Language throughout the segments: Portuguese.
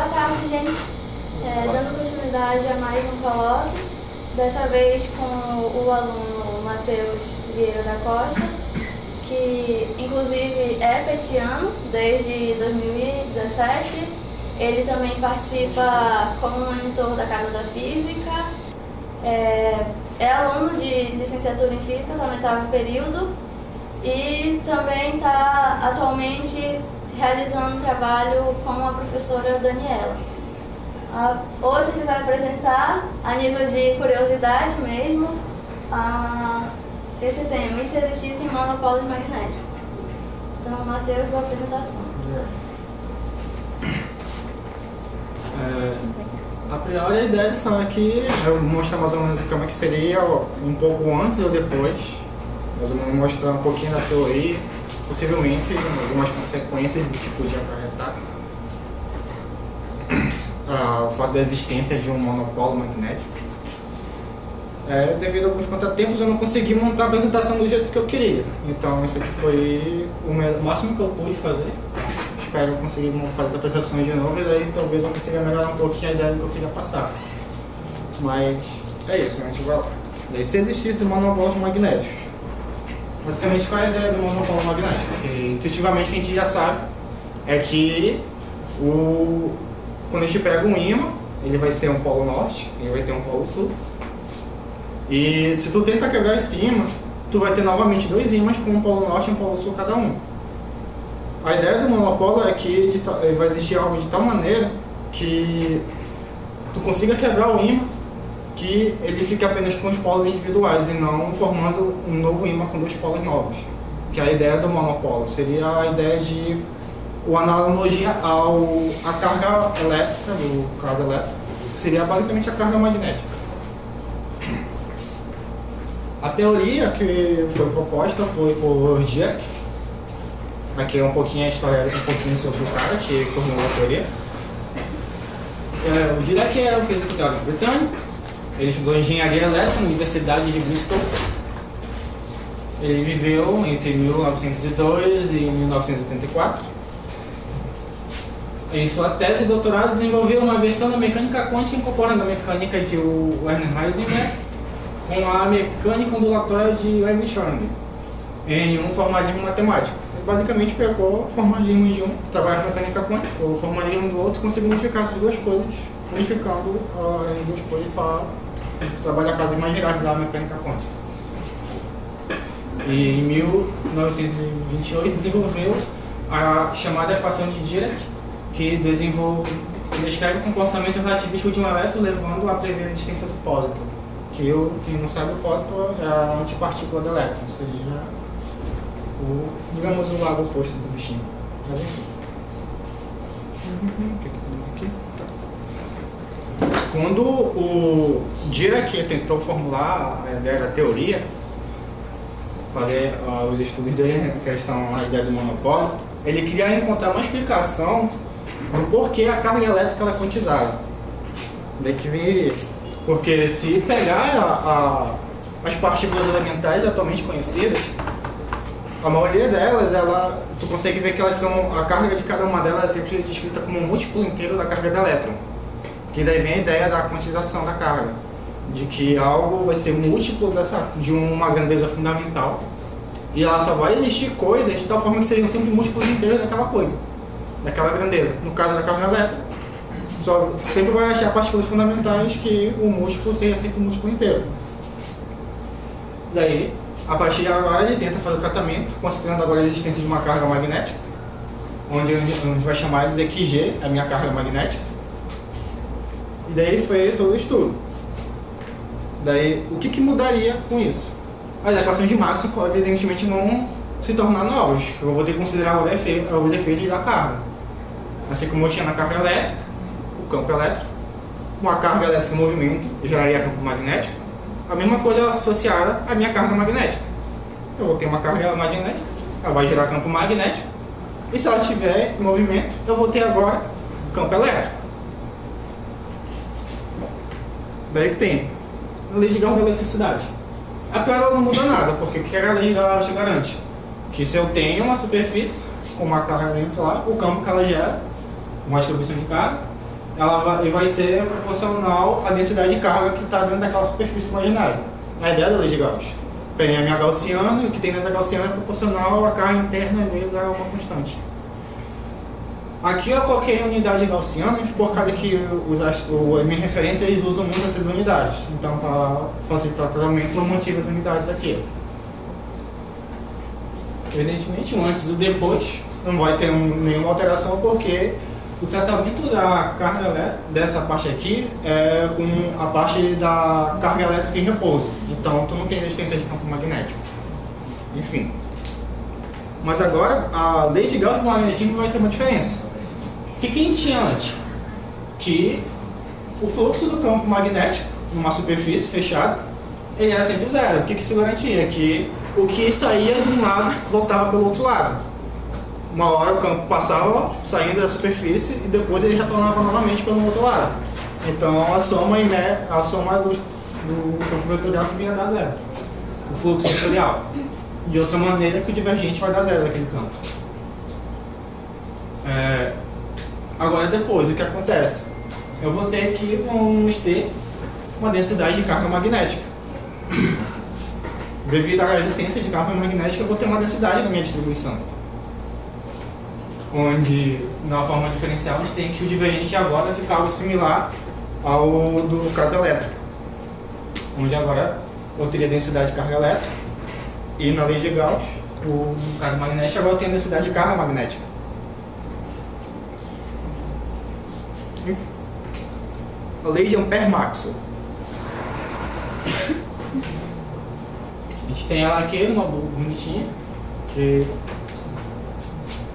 Boa tarde, gente. Dando continuidade a mais um colóquio, dessa vez com o aluno Matheus Vieira da Costa, que inclusive é petiano desde 2017. Ele também participa como monitor da Casa da Física, é aluno de licenciatura em Física, está no 8º período e também está atualmente realizando um trabalho com a professora Daniela. Hoje ele vai apresentar, a nível de curiosidade mesmo, esse tema, e se existissem monopolos magnéticos. Então, Matheus, boa apresentação. A priori, a ideia de estar aqui é mostrar mais ou menos como é que seria um pouco antes ou depois, mais ou menos mostrar um pouquinho da teoria, possivelmente algumas consequências do que podia acarretar o fato da existência de um monopolo magnético. Devido a alguns contratempos, eu não consegui montar a apresentação do jeito que eu queria, então esse aqui foi o máximo que eu pude fazer. Espero conseguir fazer essa apresentação de novo e daí talvez eu consiga melhorar um pouquinho a ideia do que eu queria passar. Mas é isso, a gente vai lá. Daí, se existisse monopolos magnéticos, basicamente qual é a ideia do monopolo magnético? Porque intuitivamente o que a gente já sabe é que quando a gente pega um ímã, ele vai ter um polo norte e vai ter um polo sul. E se tu tenta quebrar esse ímã, tu vai ter novamente dois ímãs com um polo norte e um polo sul cada um. A ideia do monopolo é que vai existir algo de tal maneira que tu consiga quebrar o ímã, que ele fique apenas com os polos individuais e não formando um novo ímã com dois polos novos. Que a ideia do monopolo seria a ideia de uma analogia à carga elétrica, do caso elétrico, seria basicamente a carga magnética. A teoria que foi proposta foi por Dirac. Aqui é um pouquinho a história, um pouquinho sobre o cara que formulou a teoria. O Dirac era um físico teórico britânico. Ele estudou engenharia elétrica na Universidade de Bristol. Ele viveu entre 1902 e 1984. Em sua tese de doutorado, desenvolveu uma versão da mecânica quântica incorporando a mecânica de Werner Heisenberg com a mecânica ondulatória de Erwin Schrödinger em um formalismo matemático. Ele basicamente pegou o formalismo de um, que trabalha na mecânica quântica, o formalismo do outro, e conseguiu unificar essas duas coisas, unificando as duas coisas para trabalhar casos mais gerais da mecânica quântica. E em 1928 desenvolveu a chamada equação de Dirac, que descreve o comportamento relativístico de um elétron, levando a prever a existência do pósitron. Quem não sabe, o pósitron é a antipartícula do elétron, ou seja, digamos o lado oposto do bichinho. Mas enfim. Quando o Dirac tentou formular a ideia da teoria, fazer os estudos dele, a questão, a ideia do monopólio, ele queria encontrar uma explicação do porquê a carga elétrica ela é quantizada. Daí que vem, porque se pegar as partículas elementais atualmente conhecidas, a maioria delas, tu consegue ver que elas são, a carga de cada uma delas é sempre descrita como um múltiplo inteiro da carga do elétron. Que daí vem a ideia da quantização da carga, de que algo vai ser múltiplo de uma grandeza fundamental, e ela só vai existir coisas de tal forma que seriam sempre múltiplos inteiros daquela coisa, daquela grandeza. No caso da carga elétrica, sempre vai achar partículas fundamentais que o múltiplo seja sempre um múltiplo inteiro. Daí, a partir de agora, ele tenta fazer o tratamento, considerando agora a existência de uma carga magnética, onde a gente vai chamar de dizer que G é a minha carga magnética. E daí foi todo o estudo. Daí, o que mudaria com isso? As equações de Maxwell, evidentemente, não se tornar novas. Eu vou ter que considerar os efeitos da carga. Assim como eu tinha na carga elétrica, o campo elétrico, uma carga elétrica em movimento geraria campo magnético. A mesma coisa associada à minha carga magnética. Eu vou ter uma carga magnética, ela vai gerar campo magnético, e se ela estiver em movimento, eu vou ter agora campo elétrico. Daí que tem a lei de Gauss da eletricidade. A priori ela não muda nada, porque o que a lei de Gauss garante? Que se eu tenho uma superfície com uma carga dentro lá, o campo que ela gera, uma distribuição de carga, ele vai ser proporcional à densidade de carga que está dentro daquela superfície imaginária. A ideia da lei de Gauss. Peguei a minha gaussiana e o que tem dentro da gaussiana é proporcional à carga interna vezes a uma constante. Aqui eu coloquei a unidade gaussiana por causa que a minha referência eles usam muito essas unidades. Então, para facilitar o tratamento, eu mantive as unidades aqui. Evidentemente, o antes e o depois não vai ter nenhuma alteração, porque o tratamento da carga elétrica dessa parte aqui é com a parte da carga elétrica em repouso. Então, tu não tem resistência de campo magnético. Enfim. Mas agora, a lei de Gauss do magnetismo vai ter uma diferença. O que a gente tinha antes? Que o fluxo do campo magnético numa superfície fechada, ele era sempre zero. O que isso garantia? Que o que saía de um lado voltava pelo outro lado. Uma hora o campo passava saindo da superfície e depois ele retornava novamente pelo outro lado. Então a soma do campo vetorial sempre ia dar zero. O fluxo vetorial. De outra maneira que o divergente vai dar zero daquele campo. Agora depois, o que acontece? Eu vou ter que vamos ter uma densidade de carga magnética. Devido à resistência de carga magnética, eu vou ter uma densidade na minha distribuição. Onde, na forma diferencial, a gente tem que o divergente agora ficar algo similar ao do caso elétrico. Onde agora eu teria densidade de carga elétrica e na lei de Gauss, no caso magnético, agora eu tenho densidade de carga magnética. A lei de Ampère-Maxwell. A gente tem ela aqui, uma bonitinha, que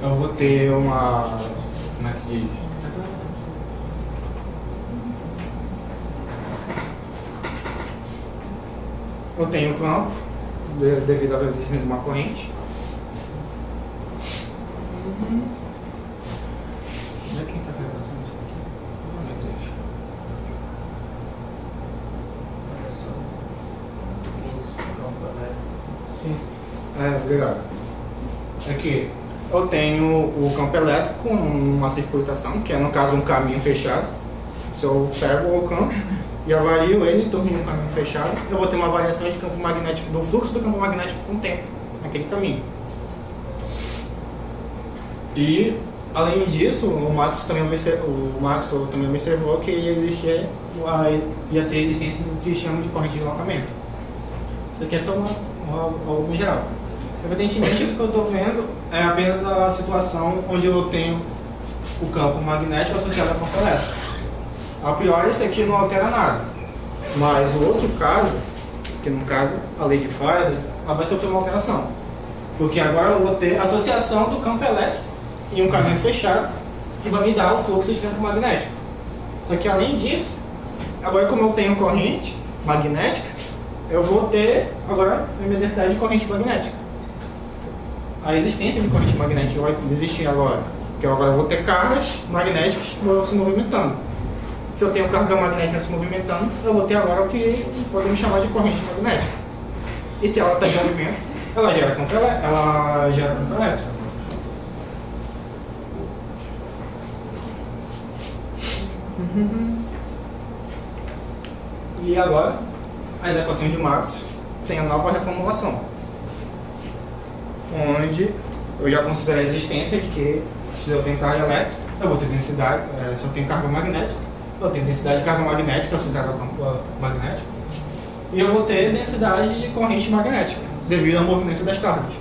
eu vou ter uma... Como é que diz? Eu tenho campo, devido à resistência de uma corrente. Onde é que está a representação disso aqui? Oh, meu Deus. Sim. Obrigado. Aqui, eu tenho o campo elétrico com uma circuitação, que é no caso um caminho fechado. Se eu pego o campo e avario ele em torno de um caminho fechado, eu vou ter uma variação de campo magnético, do fluxo do campo magnético com o tempo, naquele caminho. E, além disso, o Maxwell também observou que ia ter existência do que chama de corrente de deslocamento. Isso aqui é só algo em geral. Evidentemente, o que eu estou vendo é apenas a situação onde eu tenho o campo magnético associado ao campo elétrico. A priori, esse aqui não altera nada. Mas o outro caso, que no caso a lei de Faraday, ela vai sofrer uma alteração. Porque agora eu vou ter associação do campo elétrico em um caminho fechado, que vai me dar o fluxo de campo magnético. Só que além disso, agora como eu tenho corrente magnética, eu vou ter agora a minha densidade de corrente magnética. A existência de corrente magnética vai existir agora, porque eu agora vou ter cargas magnéticas se movimentando. Se eu tenho carga magnética se movimentando, eu vou ter agora o que podemos chamar de corrente magnética. E se ela está em movimento, ela gera campo elétrico. E agora, as equações de Maxwell têm a nova reformulação, onde eu já considero a existência de que se eu tenho carga elétrica, eu vou ter densidade, se eu tenho carga magnética, eu tenho densidade de carga magnética associada ao campo magnético, e eu vou ter densidade de corrente magnética, devido ao movimento das cargas.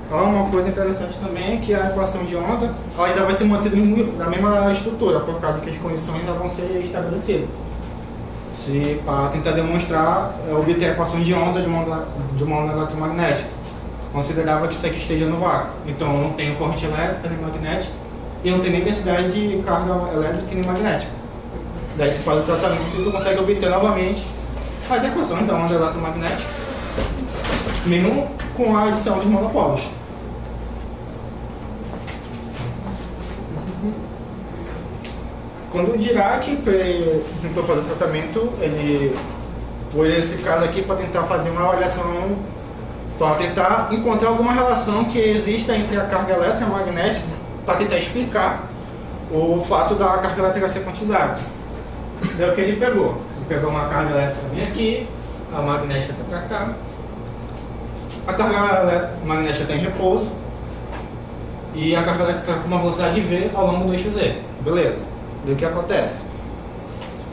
Uma coisa interessante também é que a equação de onda ainda vai ser mantida na mesma estrutura, por causa que as condições ainda vão ser estabelecidas. Para tentar demonstrar, obter a equação de onda de uma onda eletromagnética, considerava que isso aqui esteja no vácuo. Então eu não tenho corrente elétrica nem magnética e não tenho nem densidade de carga elétrica nem magnética. Daí tu faz o tratamento e tu consegue obter novamente as equações da onda eletromagnética, mesmo com a adição de monopolos. Quando o Dirac tentou fazer o tratamento, ele por esse caso aqui para tentar fazer uma avaliação, para tentar encontrar alguma relação que exista entre a carga elétrica e a magnética, para tentar explicar o fato da carga elétrica ser quantizada. Daí o que ele pegou? Ele pegou uma carga elétrica bem aqui, a magnética está para cá, a carga magnética está em repouso e a carga elétrica está com uma velocidade V ao longo do eixo Z. Beleza. E o que acontece?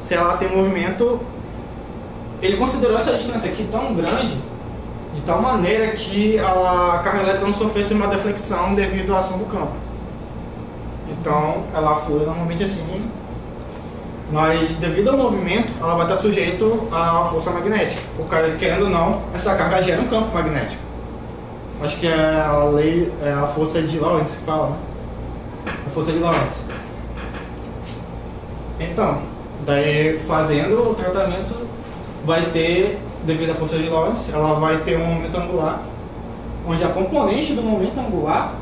Se ela tem movimento, ele considerou essa distância aqui tão grande, de tal maneira que a carga elétrica não sofresse uma deflexão devido à ação do campo. Então, ela flui normalmente assim, mas devido ao movimento, ela vai estar sujeita à força magnética. Porque, querendo ou não, essa carga gera um campo magnético. Acho que é a lei, é a força de Lorentz que fala, né? A força de Lorentz. Então, daí fazendo o tratamento, vai ter, devido à força de Lorentz, ela vai ter um momento angular, onde a componente do momento angular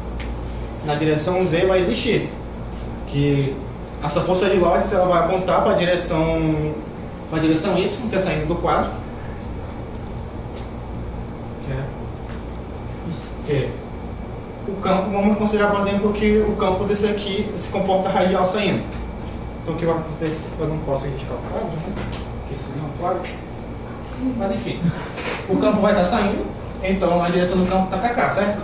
na direção Z vai existir. Que essa força de Lorentz ela vai apontar para a direção Y, que é saindo do quadro. Que o campo, vamos considerar, por exemplo, que o campo desse aqui se comporta radial saindo. Então o que vai acontecer? Eu não posso riscar o quadro, né? Porque isso não é um quadro. Mas enfim, o campo vai estar saindo, então a direção do campo está para cá, certo?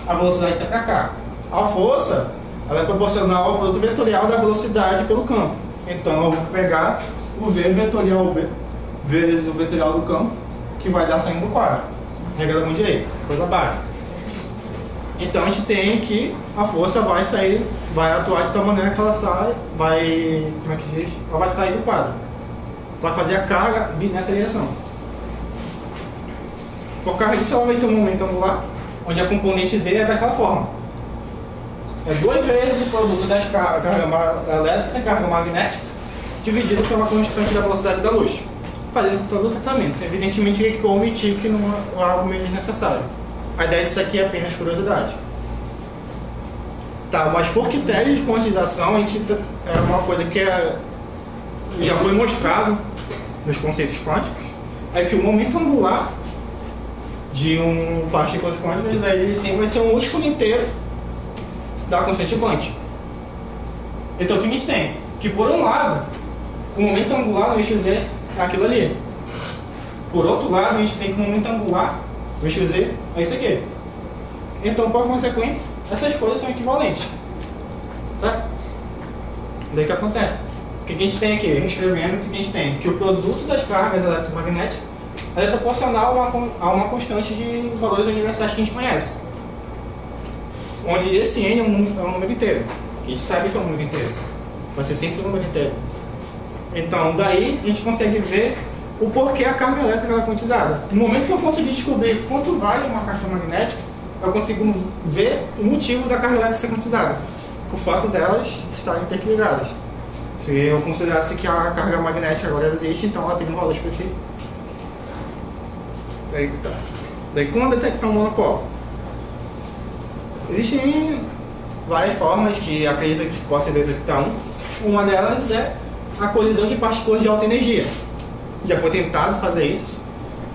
A velocidade está para cá. A força ela é proporcional ao produto vetorial da velocidade pelo campo. Então eu vou pegar o V vetorial B vezes o vetorial do campo, que vai dar saindo do quadro. Regra da mão direita, coisa básica. Então a gente tem que a força vai sair, vai atuar de tal maneira que ela sai, vai, como é que diz? Ela vai sair do quadro. Vai fazer a carga vir nessa direção. Por causa disso ela vai ter um momento angular, onde a componente Z é daquela forma. É 2 vezes o produto da carga elétrica e carga magnética, dividido pela constante da velocidade da luz. Fazendo todo o tratamento. Evidentemente que eu omiti que não é algo meio desnecessário. A ideia disso aqui é apenas curiosidade. Tá, mas por critério de quantização, a gente é uma coisa que já foi mostrado nos conceitos quânticos, é que o momento angular de um partícula quântica aí sim vai ser um múltiplo inteiro da constante Planck. Então o que a gente tem? Que por um lado, o momento angular no eixo Z é aquilo ali. Por outro lado, a gente tem que o momento angular no eixo Z é isso aqui. Então, por consequência, essas coisas são equivalentes. Certo? Daí que acontece. O que a gente tem aqui? Reescrevendo, o que a gente tem? Que o produto das cargas eletromagnéticas é proporcional a uma constante de valores universais que a gente conhece. Onde esse N é um número inteiro. A gente sabe que é um número inteiro. Vai ser sempre um número inteiro. Então, daí a gente consegue ver o porquê a carga elétrica é quantizada. No momento que eu conseguir descobrir quanto vale uma caixa magnética, eu consigo ver o motivo da carga elétrica ser quantizada. O fato delas estarem interligadas. Se eu considerasse que a carga magnética agora existe, então ela tem um valor específico. Daí como detectar um monopólio? Existem várias formas que acredita que possa detectar um. Uma delas é a colisão de partículas de alta energia. Já foi tentado fazer isso.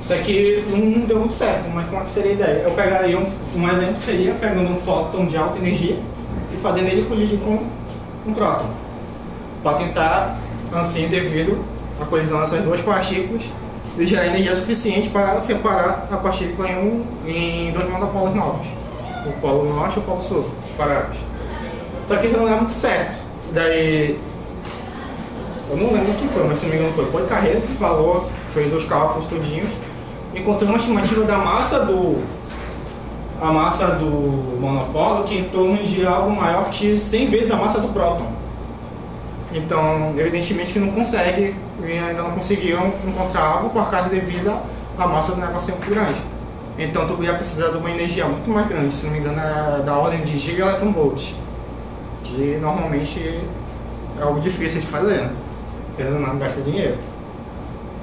Isso aqui não deu muito certo, mas como é que seria a ideia? Eu pegaria um exemplo seria pegando um fóton de alta energia e fazendo ele colidir com um próton. Para tentar, assim, devido à colisão dessas duas partículas, de gerar energia suficiente para separar a partícula em 2 monopolos novos. O polo norte e o polo sul, separados. Só que isso não dá muito certo. Daí, eu não lembro quem foi, mas se não me engano foi o Poincaré que falou, fez os cálculos tudinhos, encontrou uma estimativa da massa do monopólio que é em torno de algo maior que 100 vezes a massa do próton. Então, evidentemente que não consegue, e ainda não conseguiram encontrar algo por causa devido à massa do negócio ser muito grande. Então, tu ia precisar de uma energia muito mais grande, se não me engano, é da ordem de gigaelectronvolts, que normalmente é algo difícil de fazer, né? Querendo não gasta dinheiro.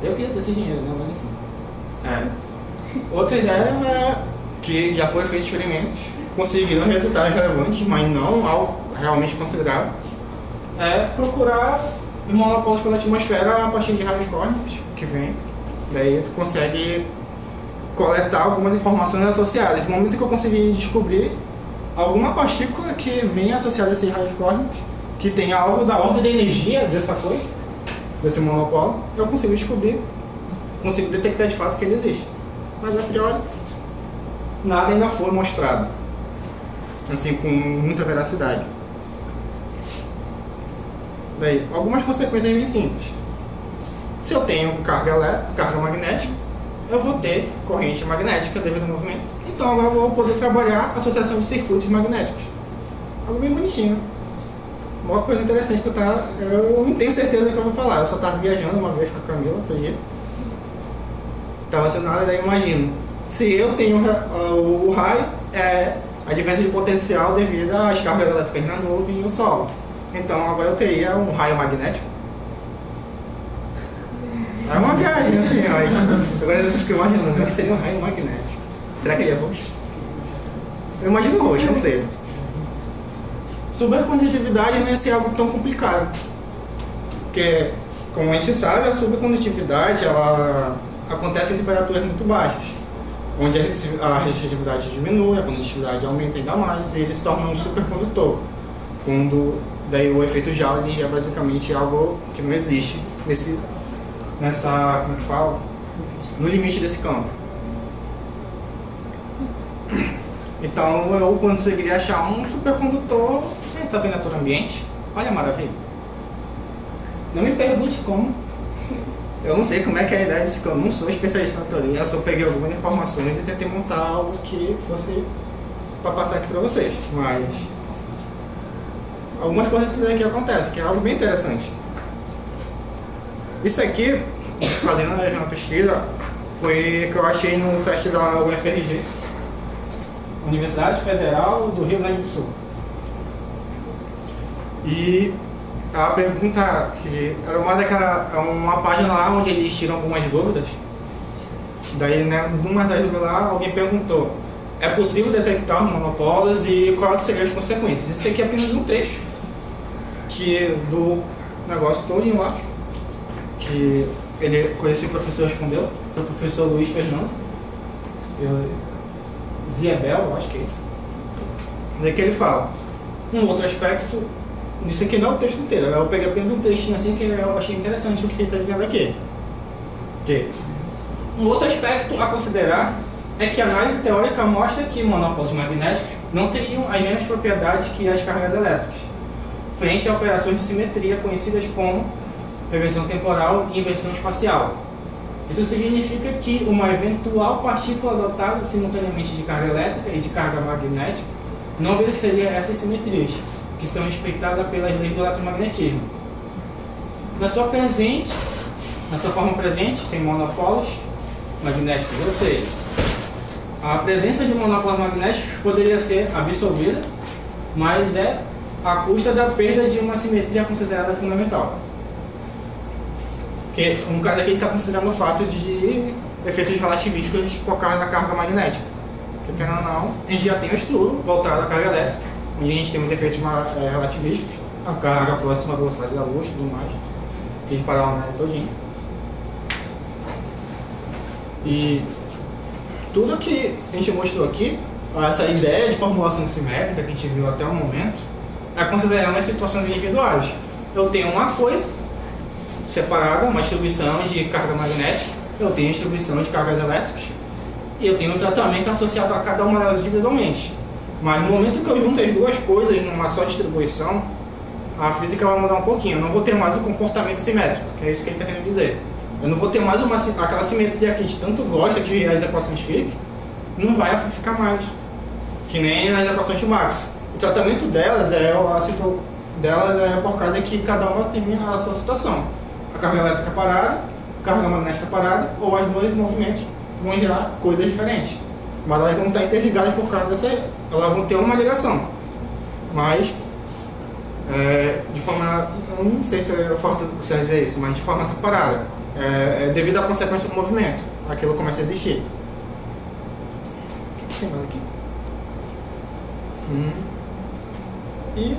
Eu queria ter esse dinheiro, né? Mas enfim. Outra ideia é que já foi feito experimentos, conseguiram resultados relevantes, mas não algo realmente considerável. É procurar os monopólios pela atmosfera a partir de raios cósmicos que vem Daí tu consegue coletar algumas informações associadas. No momento que eu consegui descobrir alguma partícula que venha associada a esses raios cósmicos, que tenha algo da ordem da energia dessa coisa, desse monopólio, eu consigo descobrir, consigo detectar de fato que ele existe. Mas a priori, nada ainda foi mostrado, assim, com muita veracidade. Daí, algumas consequências bem simples. Se eu tenho carga magnética, eu vou ter corrente magnética devido ao movimento. Então agora eu vou poder trabalhar associação de circuitos magnéticos. Algo bem bonitinho. Uma coisa interessante que eu não tenho certeza do que eu vou falar. Eu só estava viajando uma vez com a Camila outro dia. Estava sendo nada, daí imagino. Se eu tenho o raio, é a diferença de potencial devido às cargas elétricas na nuvem e o solo. Então agora eu teria um raio magnético. É uma viagem assim, mas agora eu fico imaginando como seria um raio magnético. Será que ele é roxo? Eu imagino roxo, não sei. Supercondutividade não ia ser algo tão complicado. Porque, como a gente sabe, a supercondutividade ela acontece em temperaturas muito baixas, onde a resistividade diminui, a condutividade aumenta ainda mais, e ele se torna um supercondutor. Quando daí o efeito Joule é basicamente algo que não existe como que fala? No limite desse campo. Então eu conseguiria achar um supercondutor em temperatura ambiente. Olha a maravilha. Não me pergunte como. Eu não sei como é que é a ideia desse campo. Eu não sou especialista na teoria. Eu só peguei algumas informações e tentei montar algo que fosse para passar aqui para vocês. Mas algumas coisas daqui acontecem, que é algo bem interessante. Isso aqui, fazendo uma pesquisa, foi que eu achei no site da UFRG, Universidade Federal do Rio Grande do Sul. E a pergunta que era uma página lá onde eles tiram algumas dúvidas. Daí, né, numa das dúvidas lá, alguém perguntou: é possível detectar monopólios e qual que seriam as consequências? Esse aqui é apenas um trecho do negócio todinho lá, que esse professor respondeu, que é o professor Luiz Fernando Ziebel, acho que é isso. Daí que ele fala um outro aspecto. Isso aqui não é o texto inteiro, eu peguei apenas um trechinho assim que eu achei interessante o que ele está dizendo aqui. Um outro aspecto a considerar é que a análise teórica mostra que monopólios magnéticos não teriam as mesmas propriedades que as cargas elétricas, frente a operações de simetria conhecidas como reversão temporal e inversão espacial. Isso significa que uma eventual partícula dotada simultaneamente de carga elétrica e de carga magnética não obedeceria a essas simetrias, que são respeitadas pelas leis do eletromagnetismo. Na sua forma presente, sem monopólios magnéticos, ou seja, a presença de monopólios magnéticos poderia ser absolvida, mas é à custa da perda de uma simetria considerada fundamental. Porque um cara aqui está considerando o fato de efeitos relativísticos por causa da carga magnética. Porque, querendo ou não, a gente já tem um estudo voltado à carga elétrica, onde a gente tem os efeitos relativísticos, a carga próxima à velocidade da luz e tudo mais, que a gente parar o todinho. E tudo que a gente mostrou aqui, essa ideia de formulação simétrica que a gente viu até o momento, é considerando as situações individuais. Eu tenho uma coisa separada, uma distribuição de carga magnética, eu tenho distribuição de cargas elétricas, e eu tenho um tratamento associado a cada uma delas individualmente. Mas no momento que eu junto as duas coisas numa só distribuição, a física vai mudar um pouquinho. Eu não vou ter mais o comportamento simétrico, que é isso que ele está querendo dizer. Eu não vou ter mais aquela simetria que a gente tanto gosta que as equações fiquem, não vai ficar mais. Que nem nas equações de Maxwell. O tratamento delas é por causa que cada uma tem a sua situação. A carga elétrica parada, a carga magnética parada, ou as dois movimentos vão gerar coisas diferentes. Mas elas vão estar interligadas por causa dessa. Elas vão ter uma ligação. Mas, de forma. Eu não sei se eu posso dizer isso, mas de forma separada. Devido à consequência do movimento, aquilo começa a existir. O que tem mais aqui? E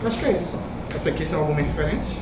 acho que é isso. Essas aqui são algumas referências.